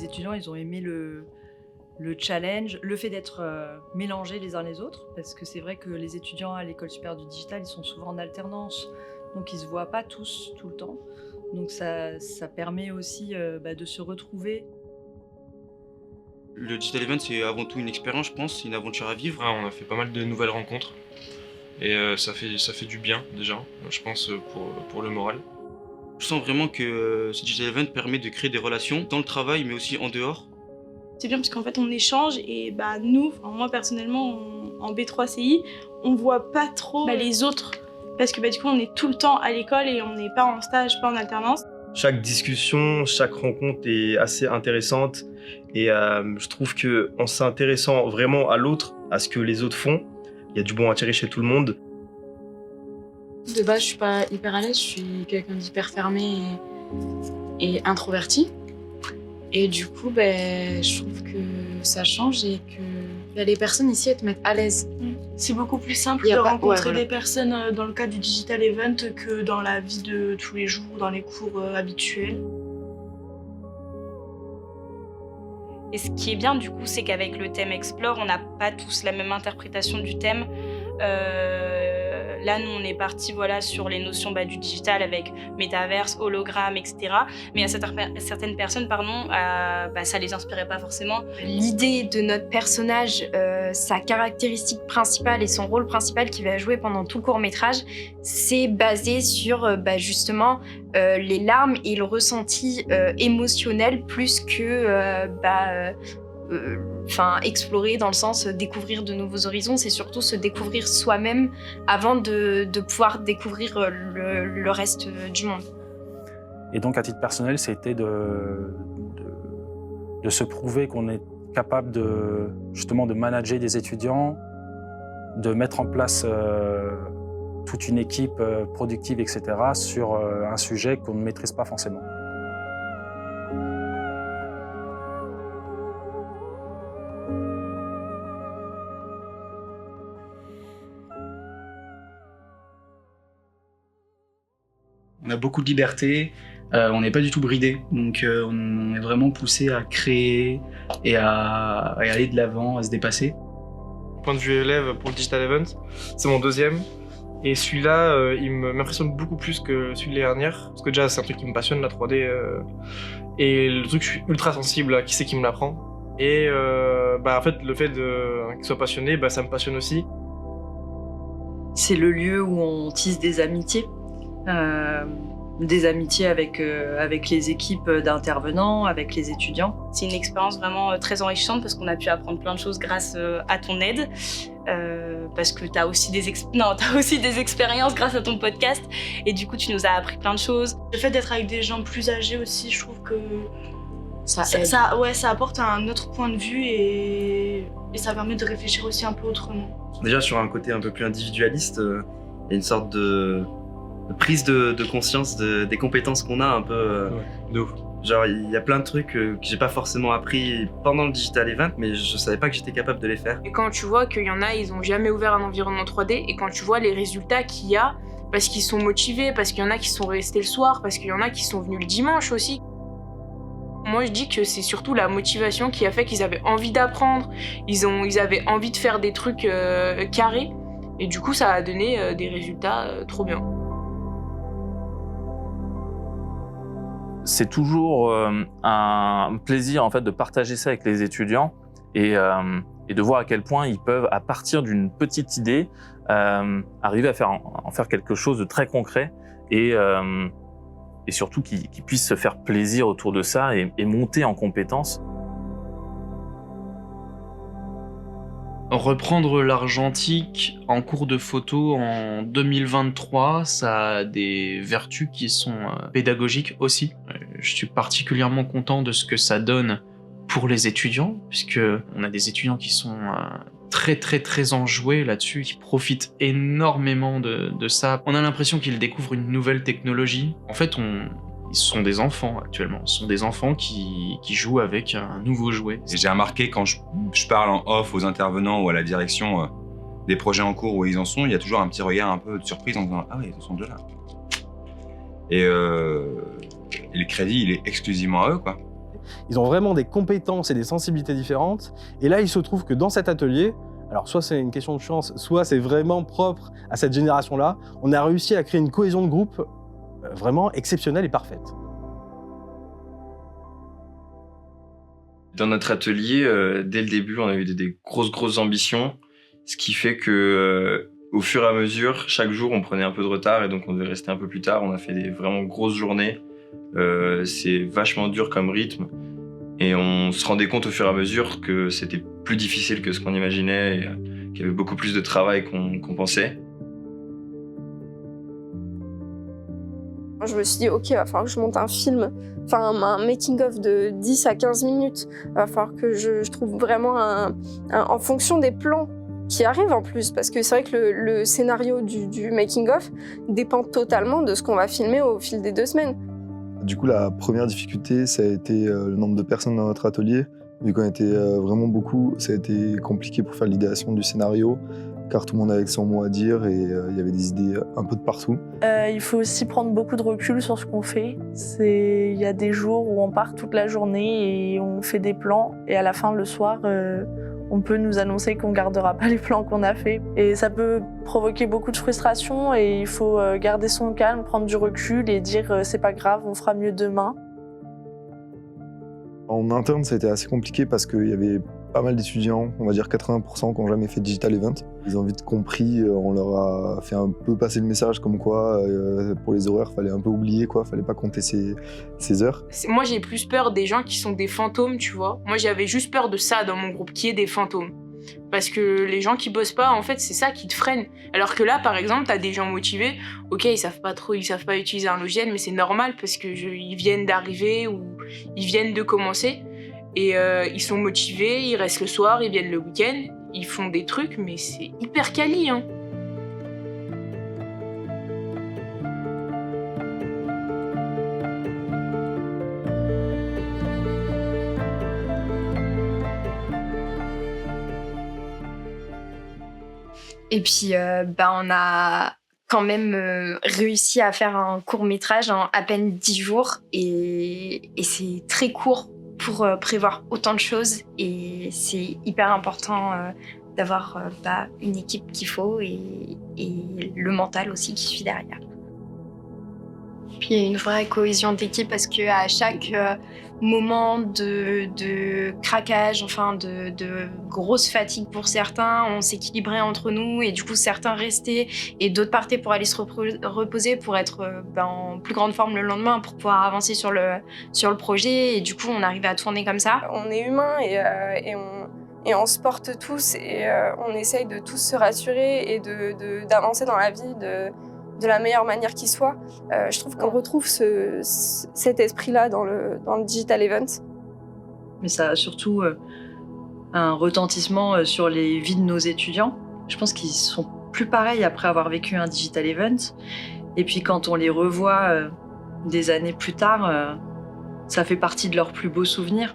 étudiants, ils ont aimé le challenge, le fait d'être mélangés les uns les autres, parce que c'est vrai que les étudiants à l'école supérieure du digital, ils sont souvent en alternance, donc ils se voient pas tous tout le temps. Donc ça permet aussi de se retrouver. Le Digital Event, c'est avant tout une expérience, je pense, c'est une aventure à vivre. On a fait pas mal de nouvelles rencontres et ça fait du bien déjà, je pense, pour le moral. Je sens vraiment que ce Digital Event permet de créer des relations dans le travail, mais aussi en dehors. C'est bien parce qu'en fait on échange et nous, moi personnellement en B3CI, on voit pas trop les autres parce que du coup on est tout le temps à l'école et on n'est pas en stage, pas en alternance. Chaque discussion, chaque rencontre est assez intéressante et je trouve qu'en s'intéressant vraiment à l'autre, à ce que les autres font, il y a du bon à tirer chez tout le monde. De base, je suis pas hyper à l'aise, je suis quelqu'un d'hyper fermé et introverti. Et du coup, je trouve que ça change et que les personnes ici, elles te mettent à l'aise. C'est beaucoup plus simple de rencontrer des personnes dans le cadre du Digital Event que dans la vie de tous les jours, dans les cours habituels. Et ce qui est bien du coup, c'est qu'avec le thème Explore, on n'a pas tous la même interprétation du thème. Là, nous, on est parti sur les notions du digital avec métaverse, hologramme, etc. Mais à certaines personnes, ça les inspirait pas forcément. L'idée de notre personnage, sa caractéristique principale et son rôle principal qu'il va jouer pendant tout le court-métrage, c'est basé sur justement les larmes et le ressenti émotionnel plus que explorer dans le sens découvrir de nouveaux horizons. C'est surtout se découvrir soi-même avant de pouvoir découvrir le reste du monde. Et donc à titre personnel, c'était de se prouver qu'on est capable de manager des étudiants, de mettre en place toute une équipe productive, etc. sur un sujet qu'on ne maîtrise pas forcément. On a beaucoup de liberté, on n'est pas du tout bridé, donc on est vraiment poussé à créer et à aller de l'avant, à se dépasser. Point de vue élève pour le Digital Event, c'est mon deuxième. Et celui-là, il m'impressionne beaucoup plus que celui de l'année dernière, parce que déjà c'est un truc qui me passionne, la 3D. Et le truc, je suis ultra sensible à qui c'est qui me l'apprend. Et en fait, le fait qu'il soit passionné, ça me passionne aussi. C'est le lieu où on tisse des amitiés. Avec les équipes d'intervenants, avec les étudiants. C'est une expérience vraiment très enrichissante parce qu'on a pu apprendre plein de choses grâce à ton aide. Parce que t'as aussi des expériences grâce à ton podcast et du coup tu nous as appris plein de choses. Le fait d'être avec des gens plus âgés aussi, je trouve que ça apporte un autre point de vue et ça permet de réfléchir aussi un peu autrement. Déjà sur un côté un peu plus individualiste, il y a une sorte de prise de conscience des compétences qu'on a un peu. De ouf. Genre il y a plein de trucs que j'ai pas forcément appris pendant le Digital Event, mais je savais pas que j'étais capable de les faire. Et quand tu vois qu'il y en a, ils ont jamais ouvert un environnement 3D, et quand tu vois les résultats qu'il y a, parce qu'ils sont motivés, parce qu'il y en a qui sont restés le soir, parce qu'il y en a qui sont venus le dimanche aussi. Moi je dis que c'est surtout la motivation qui a fait qu'ils avaient envie d'apprendre, ils avaient envie de faire des trucs carrés, et du coup ça a donné des résultats trop bien. C'est toujours un plaisir en fait de partager ça avec les étudiants et de voir à quel point ils peuvent, à partir d'une petite idée, arriver à en faire quelque chose de très concret et surtout qu'ils puissent se faire plaisir autour de ça et monter en compétences. Reprendre l'argentique en cours de photo en 2023, ça a des vertus qui sont pédagogiques aussi. Je suis particulièrement content de ce que ça donne pour les étudiants, puisque on a des étudiants qui sont très enjoués là-dessus, qui profitent énormément de ça. On a l'impression qu'ils découvrent une nouvelle technologie. En fait, ils sont des enfants actuellement. Ce sont des enfants qui jouent avec un nouveau jouet. Et j'ai remarqué quand je parle en off aux intervenants ou à la direction des projets en cours où ils en sont, il y a toujours un petit regard un peu de surprise en disant « Ah oui, ils sont deux là ». Et le crédit, il est exclusivement à eux, quoi. Ils ont vraiment des compétences et des sensibilités différentes. Et là, il se trouve que dans cet atelier, alors soit c'est une question de chance, soit c'est vraiment propre à cette génération-là, on a réussi à créer une cohésion de groupe vraiment exceptionnelle et parfaite. Dans notre atelier, dès le début, on a eu des grosses ambitions, ce qui fait que au fur et à mesure, chaque jour, on prenait un peu de retard et donc on devait rester un peu plus tard. On a fait des vraiment grosses journées. C'est vachement dur comme rythme et on se rendait compte au fur et à mesure que c'était plus difficile que ce qu'on imaginait et qu'il y avait beaucoup plus de travail qu'on pensait. Je me suis dit, ok, il va falloir que je monte un film, enfin un making-of de 10 à 15 minutes. Il va falloir que je trouve vraiment en fonction des plans qui arrivent en plus, parce que c'est vrai que le scénario du making-of dépend totalement de ce qu'on va filmer au fil des 2 semaines. Du coup, la première difficulté, ça a été le nombre de personnes dans notre atelier. Vu qu'on était vraiment beaucoup, ça a été compliqué pour faire l'idéation du scénario, car tout le monde avait son mot à dire et il y avait des idées un peu de partout. Il faut aussi prendre beaucoup de recul sur ce qu'on fait. Il y a des jours où on part toute la journée et on fait des plans, et à la fin, le soir, on peut nous annoncer qu'on ne gardera pas les plans qu'on a faits. Et ça peut provoquer beaucoup de frustration et il faut garder son calme, prendre du recul et dire c'est pas grave, on fera mieux demain. En interne, ça a été assez compliqué parce qu'il y avait pas mal d'étudiants, on va dire 80%, qui n'ont jamais fait de Digital Event. Ils ont vite compris, on leur a fait un peu passer le message comme quoi pour les horaires, il fallait un peu oublier, quoi, fallait pas compter ses heures. Moi, j'ai plus peur des gens qui sont des fantômes, tu vois. Moi, j'avais juste peur de ça dans mon groupe, qui est des fantômes. Parce que les gens qui bossent pas, en fait, c'est ça qui te freine. Alors que là, par exemple, t'as des gens motivés, ok, ils savent pas utiliser un logiciel, mais c'est normal parce que ils viennent d'arriver ou ils viennent de commencer. Et ils sont motivés, ils restent le soir, ils viennent le week-end, ils font des trucs, mais c'est hyper quali, hein. Et puis, on a quand même réussi à faire un court-métrage en à peine 10 jours. Et c'est très court pour prévoir autant de choses. Et c'est hyper important d'avoir une équipe qu'il faut et le mental aussi qui suit derrière. Puis il y a une vraie cohésion d'équipe parce qu'à chaque moment de craquage, enfin de grosse fatigue pour certains, on s'équilibrait entre nous et du coup certains restaient et d'autres partaient pour aller se reposer pour être en plus grande forme le lendemain pour pouvoir avancer sur le projet et du coup on arrivait à tourner comme ça. On est humains et on se porte tous et on essaye de tous se rassurer et d'avancer dans la vie de la meilleure manière qui soit. Je trouve qu'on retrouve cet esprit-là dans le Digital Event. Mais ça a surtout un retentissement sur les vies de nos étudiants. Je pense qu'ils sont plus pareils après avoir vécu un Digital Event. Et puis quand on les revoit des années plus tard, ça fait partie de leurs plus beaux souvenirs.